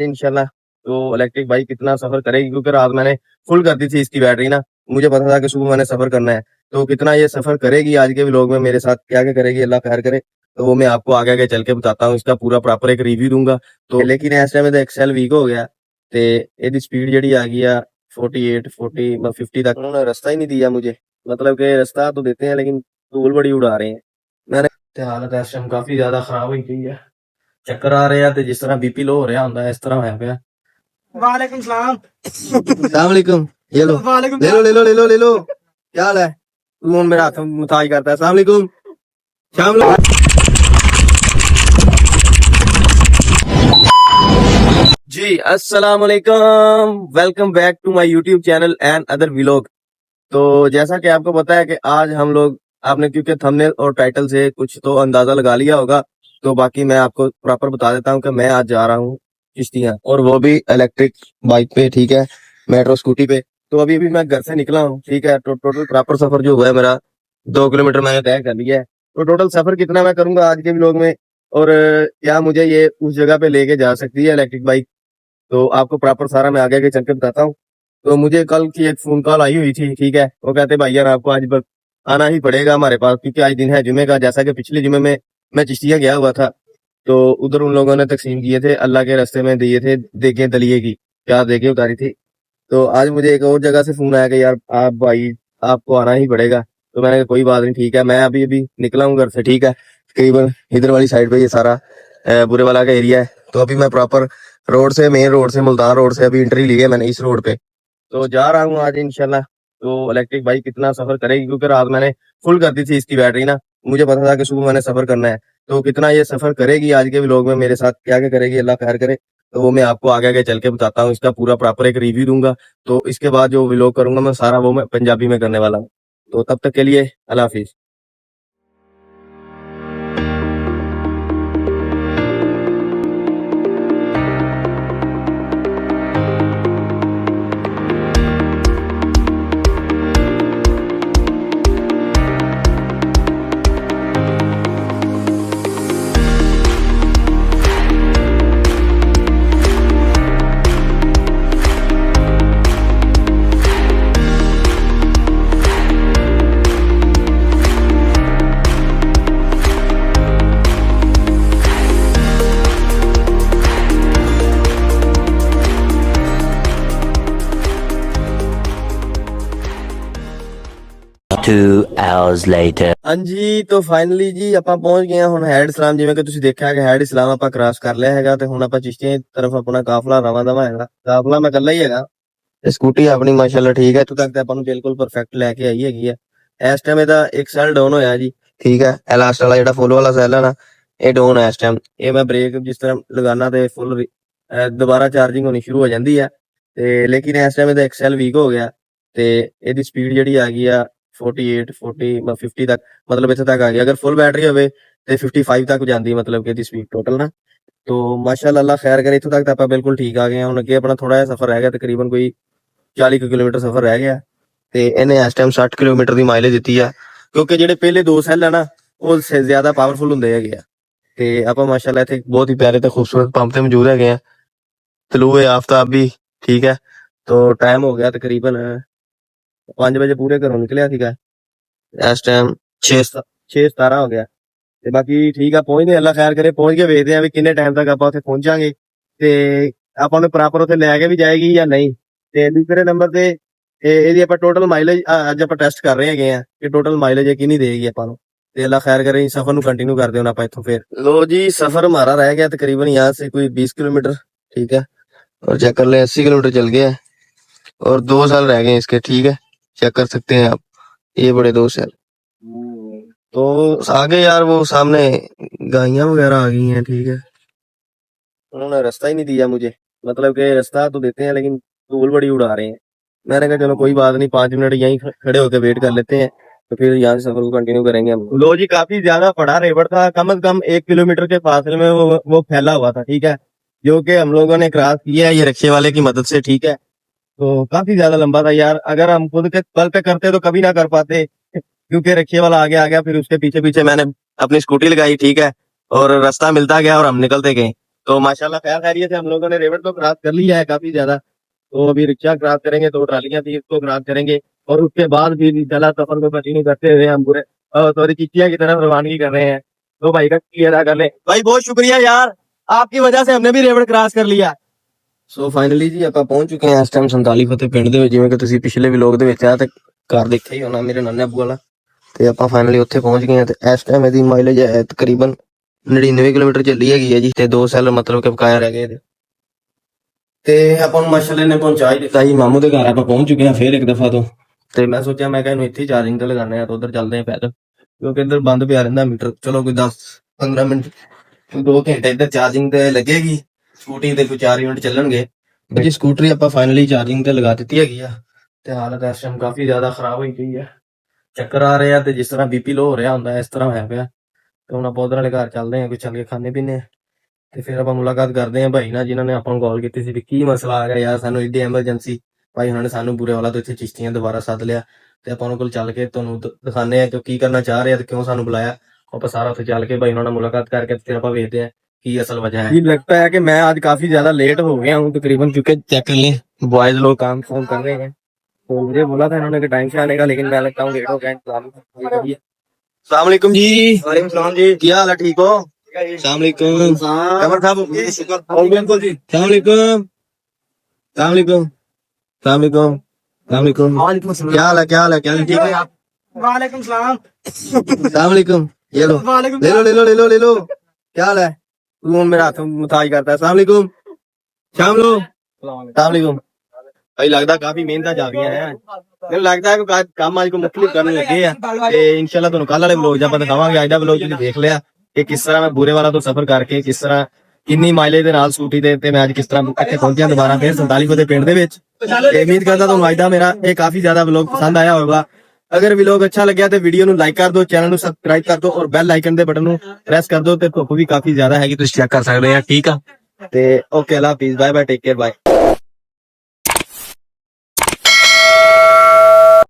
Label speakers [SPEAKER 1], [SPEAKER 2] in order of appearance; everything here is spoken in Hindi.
[SPEAKER 1] इंशाल्लाह तो इलेक्ट्रिक बाइक कितना सफर करेगी, क्योंकि रात मैंने फुल कर दी थी इसकी बैटरी ना। मुझे पता था कि सुबह मैंने सफर करना है, तो कितना ये सफर करेगी आज के व्लॉग में मेरे साथ, क्या क्या करेगी अल्लाह खैर करे। तो वो मैं आपको आगे आगे चल के बताता हूँ, इसका पूरा प्रॉपर एक रिव्यू दूंगा। तो लेकिन इस टाइम एक्सेल वीक हो गया ਤੇ ਇਹਦੀ ਸਪੀਡ ਜਿਹੜੀ ਆ गई 48 40 50 तक उन्होंने रास्ता ही नहीं दिया मुझे। मतलब कि रास्ता तो देते हैं लेकिन धूल बड़ी उड़ा रहे हैं। मैंने हालत इस टाइम काफी ज्यादा खराब हुई गई है, चक्कर आ रहे हैं ਤੇ जिस तरह बीपी लो हो रहा ਹੁੰਦਾ ਇਸ ਤਰ੍ਹਾਂ ਹੋਇਆ ਪਿਆ।
[SPEAKER 2] वालेकुम सलाम।
[SPEAKER 1] अस्सलाम वालेकुम। ये लो
[SPEAKER 2] वालेकुम
[SPEAKER 1] ले लो ले लो ले लो ले लो, क्या हाल है? तू मेरा हाथ मुताज करता है। अस्सलाम वालेकुम। शाम जी अस्सलाम वालेकुम, welcome back to my YouTube channel and other vlog. तो जैसा कि आपको पता है कि आज हम लोग, आपने क्योंकि थंबनेल और टाइटल से कुछ तो अंदाजा लगा लिया होगा, तो बाकी मैं आपको प्रॉपर बता देता हूँ कि मैं आज जा रहा हूँ चिश्तियाँ, और वो भी इलेक्ट्रिक बाइक पे, ठीक है, मेट्रो स्कूटी पे। तो अभी अभी मैं घर से निकला हूँ, ठीक है। तो टोटल प्रॉपर सफर जो हुआ है मेरा 2 किलोमीटर मैंने तय कर लिया है। तो टोटल सफर कितना मैं करूंगा आज के व्लॉग में, और क्या मुझे ये उस जगह पे लेके जा सकती है इलेक्ट्रिक बाइक, तो आपको प्रॉपर सारा मैं आगे आगे चल के बताता हूँ। तो मुझे कल की एक फोन कॉल आई हुई थी, ठीक है। वो कहते भाई यार आपको आज बस आना ही पड़ेगा हमारे पास, क्योंकि आज दिन है जुमे का। जैसा कि पिछले जुमे में मैं चिश्तिया गया हुआ था, तो उधर उन लोगों ने तकसीम किए थे, अल्लाह के रास्ते में दिए थे, देखे दलिए की क्या देखे उतारी थी। तो आज मुझे एक और जगह से फोन आया कि यार आप भाई आपको आना ही पड़ेगा। तो मैंने कहा कोई बात नहीं, ठीक है। मैं अभी अभी निकला हूँ घर से, ठीक है। करीबन इधर वाली साइड पे ये सारा बुरे वाला का एरिया है। तो अभी मैं प्रॉपर रोड से, मेन रोड से, मुल्तान रोड से अभी एंट्री ली है मैंने इस रोड पे। तो जा रहा हूँ आज इंशाल्लाह। तो इलेक्ट्रिक बाइक कितना सफर करेगी, क्योंकि रात मैंने फुल कर दी थी इसकी बैटरी ना। मुझे पता था कि सुबह मैंने सफर करना है, तो कितना ये सफर करेगी आज के व्लॉग में मेरे साथ, क्या क्या करेगी अल्लाह खैर करे। तो वो मैं आपको आगे आगे चल के बताता हूँ, इसका पूरा प्रॉपर एक रिव्यू दूंगा। तो इसके बाद जो व्लॉग करूंगा मैं सारा, वो मैं पंजाबी में करने वाला हूँ। तो तब तक के लिए अल्लाह हाफिज।
[SPEAKER 3] Two hours later.
[SPEAKER 1] हाँ जी, तो फाइनली जी ਆਪਾਂ ਪਹੁੰਚ ਗਏ ਹਾਂ ਹੁਣ ਹੈਡ ਇਸਲਾਮ। ਜਿਵੇਂ ਕਿ ਤੁਸੀਂ ਦੇਖਿਆ ਕਿ ਹੈਡ ਇਸਲਾਮ ਆਪਾਂ ਕ੍ਰਾਸ ਕਰ ਲਿਆ ਹੈਗਾ, ਤੇ ਹੁਣ ਆਪਾਂ ਚਿਸ਼ਤੀਆਂ ਦੀ ਤਰਫ ਆਪਣਾ ਕਾਫਲਾ ਰਵਾਂ ਦਵਾ ਹੈਗਾ। ਕਾਫਲਾ ਮੈਂ ਇਕੱਲਾ ਹੀ ਹੈਗਾ, ਤੇ ਸਕੂਟੀ ਆਪਣੀ ਮਾਸ਼ਾਅੱਲਾ ਠੀਕ ਹੈ, ਇੱਥੋਂ ਤੱਕ ਤੇ ਆਪਾਂ ਨੂੰ ਬਿਲਕੁਲ ਪਰਫੈਕਟ ਲੈ ਕੇ ਆਈ ਹੈਗੀ ਹੈ। ਇਸ ਟਾਈਮ ਇਹਦਾ ਇੱਕ ਸੈਲ ਡਾਊਨ ਹੋਇਆ ਜੀ, ਠੀਕ ਹੈ। ਇਹ ਲਾਸਟ ਵਾਲਾ ਜਿਹੜਾ ਫੁੱਲ ਵਾਲਾ ਸੈਲ ਹੈ ਨਾ, ਇਹ ਡਾਊਨ ਹੈ ਇਸ ਟਾਈਮ। ਇਹ ਮੈਂ ਬ੍ਰੇਕ ਜਿਸ ਤਰ੍ਹਾਂ ਲਗਾਣਾ ਤੇ ਫੁੱਲ ਦੁਬਾਰਾ ਚਾਰਜਿੰਗ ਹੋਣੀ ਸ਼ੁਰੂ ਹੋ ਜਾਂਦੀ ਹੈ। ਤੇ ਲੇਕਿਨ ਇਸ ਟਾਈਮ ਇਹਦਾ ਇੱਕ ਸੈਲ ਵੀਕ ਹੋ ਗਿਆ, ਤੇ ਇਹਦੀ ਸਪੀਡ ਜਿਹੜੀ ਆ ਗਈ ਆ 48 40 50 ਤੱਕ, मतलब ਇੱਥੇ ਤੱਕ ਆ ਗਈ। ਅਗਰ ਫੁੱਲ ਬੈਟਰੀ ਹੋਵੇ ਤੇ 55 ਤੱਕ ਜਾਂਦੀ, मतलब ਕਿ ਇਹਦੀ ਸਪੀਡ ਟੋਟਲ ਨਾ। तो माशाल्लाह अल्लाह खैर करे, इत्थों तक तो ਆਪਾਂ ਬਿਲਕੁਲ ਠੀਕ ਆ ਗਏ ਹਾਂ। ਹੁਣ ਅੱਗੇ ਆਪਣਾ ਥੋੜਾ ਜਿਹਾ ਸਫ਼ਰ ਰਹਿ ਗਿਆ, ਤਕਰੀਬਨ ਕੋਈ 40 ਕਿਲੋਮੀਟਰ ਸਫ਼ਰ ਰਹਿ ਗਿਆ, ਤੇ ਇਹਨੇ ਇਸ ਟਾਈਮ 60 ਕਿਲੋਮੀਟਰ ਦੀ ਮਾਈਲੇਜ ਦਿੱਤੀ ਆ। ਕਿਉਂਕਿ ਜਿਹੜੇ ਪਹਿਲੇ ਦੋ ਸੈੱਲ ਆ ਨਾ, ਉਹ ਜ਼ਿਆਦਾ ਪਾਵਰਫੁਲ ਹੁੰਦੇ ਹੈਗੇ ਆ। ਤੇ ਆਪਾਂ ਮਾਸ਼ਾਅੱਲਾ ਇੱਥੇ ਬਹੁਤ ਹੀ ਪਿਆਰੇ ਤੇ ਖੂਬਸੂਰਤ ਪੰਪ ਤੇ ਮੌਜੂਦ ਹੈਗੇ ਆ। ਤਲੂਏ ਆਫਤਾਬ ਵੀ ਠੀਕ ਹੈ। तो टाइम हो गया तकरीबन 5 ਵਜੇ ਪੂਰੇ ਘਰੋਂ ਨਿਕਲਿਆ ਸੀਗਾ। ਇਸ ਟਾਈਮ 6:17 ਹੋ ਗਿਆ। ਤੇ ਬਾਕੀ ਠੀਕ ਆ, ਪਹੁੰਚਦੇ ਅੱਲਾ ਖੈਰ ਕਰੇ, ਪਹੁੰਚ ਕੇ ਵੇਖਦੇ ਆ ਵੀ ਕਿੰਨੇ ਟਾਈਮ ਤੱਕ ਆਪਾਂ ਉੱਥੇ ਪਹੁੰਚਾਂਗੇ, ਤੇ ਆਪਾਂ ਨੂੰ ਪ੍ਰੋਪਰ ਉੱਥੇ ਲੈ ਕੇ ਵੀ ਜਾਏਗੀ ਜਾਂ ਨਹੀਂ। ਤੇ ਦੂਸਰੇ ਨੰਬਰ ਤੇ ਇਹਦੀ ਆਪਾਂ ਟੋਟਲ ਮਾਈਲੇਜ ਅੱਜ ਆਪਾਂ ਟੈਸਟ ਕਰ ਰਹੇ ਹੈਗੇ ਆ ਕਿ ਟੋਟਲ ਮਾਈਲੇਜ ਇਹ ਕਿੰਨੀ ਦੇਗੀ ਆਪਾਂ ਨੂੰ। ਤੇ ਅੱਲਾ खैर करे, सफर ਨੂੰ कंटिन्यू करते हैं ਆਪਾਂ ਇੱਥੋਂ। फिर लो जी, सफर हमारा रह गया तकरीबन यहाँ से कोई 20 किलोमीटर, ठीक है। और चेक कर ले 80 किलोमीटर चल गया है, और 2 साल रह गए इसके, ठीक है। चेक कर सकते हैं आप, ये बड़े 2 साल। तो आगे यार वो सामने गायें वगैरह आ गई हैं, ठीक है। उन्होंने रास्ता ही नहीं दिया मुझे, मतलब कि रास्ता तो देते हैं लेकिन धूल बड़ी उड़ा रहे हैं। मैंने कहा चलो कोई बात नहीं, 5 मिनट यहीं खड़े होकर वेट कर लेते हैं, तो फिर यहाँ से सफर को कंटिन्यू करेंगे हम। लो जी, काफी ज्यादा बड़ा रेवड़ था, कम से कम 1 किलोमीटर के फासले में वो फैला हुआ था, ठीक है, जो कि हम लोगों ने क्रॉस किया है ये रिक्शे वाले की मदद से, ठीक है। तो काफी ज्यादा लंबा था यार, अगर हम खुद के बल पे करते तो कभी ना कर पाते, क्योंकि रिक्शे वाला आगे आ गया, फिर उसके पीछे पीछे मैंने अपनी स्कूटी लगाई, ठीक है, और रास्ता मिलता गया और हम निकलते गए। तो माशाल्लाह खैर खैरियत से हम लोगों ने रेवट तो क्रॉस कर लिया है काफी ज्यादा। तो अभी रिक्शा क्रॉस करेंगे, 2 ट्रालियां थी इसको क्रॉस करेंगे और उसके बाद भी चला सफर को कंटिन्यू करते हुए हम पूरे सॉरी चिचिया की तरफ रवानगी कर रहे हैं। तो भाई का शुक्रिया अदा कर ले भाई, बहुत शुक्रिया यार, आपकी वजह से हमने भी रेवट क्रॉस ਕਰ ਲਿਆ। ਸੋ ਫਾਈਨਲੀ ਜੀ ਆਪਾਂ ਪਹੁੰਚ ਚੁੱਕੇ ਹਾਂ ਇਸ ਟਾਈਮ 47 ਫਤਿਹ ਪਿੰਡ ਦੇ ਵਿੱਚ। ਜਿਵੇਂ ਕਿ ਤੁਸੀਂ ਪਿਛਲੇ ਵਲੌਗ ਦੇ ਵਿੱਚ ਆ ਤੇ ਘਰ ਦੇਖਿਆ ਹੀ ਹੋਣਾ ਮੇਰੇ ਨਾਨਾ ਅੱਬੂ ਵਾਲਾ, ਤੇ ਆਪਾਂ ਫਾਈਨਲੀ ਉੱਥੇ ਪਹੁੰਚ ਗਏ ਹਾਂ। ਤੇ ਇਸ ਟਾਈਮ ਇਹਦੀ ਮਾਈਲੇਜ ਹੈ ਤਕਰੀਬਨ 99 ਕਿਲੋਮੀਟਰ ਚੱਲੀ ਹੈਗੀ ਹੈ ਜੀ, ਤੇ 2 ਸੈਲ ਮਤਲਬ ਕਿ ਬਕਾਇਆ ਰਹਿ ਗਏ ਇਹਦੇ। ਤੇ ਆਪਾਂ ਨੂੰ ਮਾਸ਼ਾਅੱਲਾ ਨੇ ਪਹੁੰਚਾ ਹੀ ਦਿੱਤਾ ਜੀ, ਮਾਮੂ ਦੇ ਘਰ ਆਪਾਂ ਪਹੁੰਚ ਚੁੱਕੇ ਹਾਂ ਫੇਰ ਇੱਕ ਦਫਾ ਤੋਂ। ਤੇ ਮੈਂ ਸੋਚਿਆ ਮੈਂ ਕਿਹਾ ਇਹਨੂੰ ਇੱਥੇ ਚਾਰਜਿੰਗ ਤੇ ਲਗਾਉਂਦੇ ਆ, ਤਾਂ ਉਧਰ ਚੱਲਦੇ ਆ ਪੈਦਲ, ਕਿਉਂਕਿ ਇੱਧਰ ਬੰਦ ਪਿਆ ਰਹਿੰਦਾ ਮੀਟਰ। ਚਲੋ ਕੋਈ 10-15 ਮਿੰਟ 2 ਘੰਟੇ ਇੱਧਰ ਚਾਰਜਿੰਗ ਤੇ ਲੱਗੇਗੀ, ਸਕੂਟੀ ਤੇ ਕੋਈ 4 ਯੂਨਿਟ ਚੱਲਣਗੇ ਜੀ। ਸਕੂਟਰੀ ਆਪਾਂ ਫਾਈਨਲੀ ਚਾਰਜਿੰਗ ਤੇ ਲਗਾ ਦਿੱਤੀ ਹੈਗੀ ਆ, ਤੇ ਹਾਲਤ ਇਸ ਟਾਈਮ ਕਾਫੀ ਜ਼ਿਆਦਾ ਖਰਾਬ ਹੋਈ ਪਈ ਆ, ਚੱਕਰ ਆ ਰਹੇ ਆ, ਤੇ ਜਿਸ ਤਰ੍ਹਾਂ ਬੀਪੀ ਲੋ ਹੋ ਰਿਹਾ ਹੁੰਦਾ ਇਸ ਤਰ੍ਹਾਂ ਹੋਇਆ ਪਿਆ। ਤੇ ਹੁਣ ਆਪਾਂ ਉਧਰ ਵਾਲੇ ਘਰ ਚੱਲਦੇ ਆ, ਕੋਈ ਚੱਲ ਕੇ ਖਾਣੇ ਪੀਣੇ ਆ, ਤੇ ਫਿਰ ਆਪਾਂ ਮੁਲਾਕਾਤ ਕਰਦੇ ਆ ਭਾਈ ਨਾਲ ਜਿਨ੍ਹਾਂ ਨੇ ਆਪਾਂ ਨੂੰ ਕਾਲ ਕੀਤੀ ਸੀ ਵੀ ਕੀ ਮਸਲਾ ਆ ਗਿਆ ਯਾਰ, ਸਾਨੂੰ ਏਡੀ ਐਮਰਜੈਂਸੀ। ਭਾਈ ਉਹਨਾਂ ਨੇ ਸਾਨੂੰ ਬੁਰੇ ਵਾਲਾ ਤੋਂ ਇੱਥੇ ਚਿਸ਼ਤੀਆਂ ਦੁਬਾਰਾ ਸੱਦ ਲਿਆ, ਤੇ ਆਪਾਂ ਉਹਨਾਂ ਕੋਲ ਚੱਲ ਕੇ ਤੁਹਾਨੂੰ ਦਿਖਾਣੇ ਆ ਕਿ ਕੀ ਕਰਨਾ ਚਾਹ ਰਹੇ ਆ ਤੇ ਕਿਉਂ ਸਾਨੂੰ ਬੁਲਾਇਆ। ਆਪਾਂ ਸਾਰਾ ਉੱਥੇ ਚੱਲ ਕੇ ਭਾਈ ਉਹਨਾਂ ਨਾਲ ਮੁਲਾਕਾਤ ਕਰਕੇ ਫਿਰ ਆਪਾਂ ਵੇਖਦੇ ਆ की असल वजह है। ये लगता है कि मैं आज काफी ज्यादा लेट हो गया हूँ तकरीबन, क्योंकि चेक कर लें बॉयज लोग काम फोन कर रहे हैं, तो मुझे बोला था इन्होंने कि टाइम से आने का, लेकिन मैं लगता हूँ लेट हो गया। अस्सलाम वालेकुम जी। वालेकुम सलाम जी, क्या हाल है, ठीक हो? अस्सलाम वालेकुम कमर साहब, बिल्कुल जी। अस्सलाम वालेकुम, अस्सलाम वालेकुम, अस्सलाम वालेकुम, अस्सलाम वालेकुम। क्या हाल है, क्या हाल है, क्या हाल है, ठीक है?
[SPEAKER 2] वालेकुम सलाम।
[SPEAKER 1] अस्सलाम वालेकुम, ये लो
[SPEAKER 2] वालेकुम
[SPEAKER 1] ले लो ले लो ले लो ले लो। क्या हाल है? तू मेरा हाथ मुताज करता है। अस्सलाम वालेकुम, शाम लो, अस्सलाम वालेकुम। भाई लगता काफी मेहनत जा रही है, ਮੈਨੂੰ ਲੱਗਦਾ ਹੈ ਕਿ ਕੰਮ ਅੱਜ ਕੋ ਮੁਖਤਲਿਫ ਕਰਨ ਲੱਗੇ ਆ, ਤੇ ਇਨਸ਼ਾਅੱਲਾ ਤੁਹਾਨੂੰ ਕੱਲ ਵਾਲੇ ਵਲੌਗ 'ਚ ਆਪਾਂ ਦਿਖਾਵਾਂਗੇ। ਅੱਜ ਦਾ ਵਲੌਗ ਤੁਸੀਂ ਦੇਖ ਲਿਆ ਕਿ ਕਿਸ ਤਰ੍ਹਾਂ ਮੈਂ ਬੂਰੇ ਵਾਲਾ ਤੋਂ ਸਫ਼ਰ ਕਰਕੇ ਕਿਸ ਤਰ੍ਹਾਂ ਕਿੰਨੀ ਮਾਈਲੇਜ ਦੇ ਨਾਲ ਸਕੂਟੀ ਦੇ, ਤੇ ਮੈਂ ਅੱਜ ਕਿਸ ਤਰ੍ਹਾਂ ਇੱਥੇ ਪਹੁੰਚਿਆ ਦੁਬਾਰਾ ਫੇਰ 47 ਫਤਿਹ ਪਿੰਡ ਦੇ ਵਿੱਚ। ਤੇ ਉਮੀਦ ਕਰਦਾ ਤੁਹਾਨੂੰ ਅੱਜ ਦਾ ਮੇਰਾ ਇਹ ਕਾਫੀ ਜ਼ਿਆਦਾ ਵਲੌਗ ਪਸੰਦ ਆਇਆ ਹੋਵੇਗਾ। ਅਗਰ ਵਲੌਗ ਅੱਛਾ ਲੱਗਿਆ ਤੇ ਵੀਡੀਓ ਨੂੰ ਲਾਈਕ ਕਰ ਦਿਓ, ਚੈਨਲ ਨੂੰ ਸਬਸਕ੍ਰਾਈਬ ਕਰ ਦਿਓ, ਔਰ ਬੈਲ ਆਈਕਨ ਦੇ ਬਟਨ ਨੂੰ ਪ੍ਰੈਸ ਕਰ ਦਿਓ। ਤੇ ਧੁੱਪ ਵੀ ਕਾਫੀ ਜ਼ਿਆਦਾ ਹੈਗੀ, ਤੁਸੀਂ ਚੈੱਕ ਕਰ ਸਕਦੇ ਆ, ਠੀਕ ਆ। ਤੇ ਓਕੇ, ਅੱਲਾ ਹਾਫਿਜ਼, bye bye, take care, bye.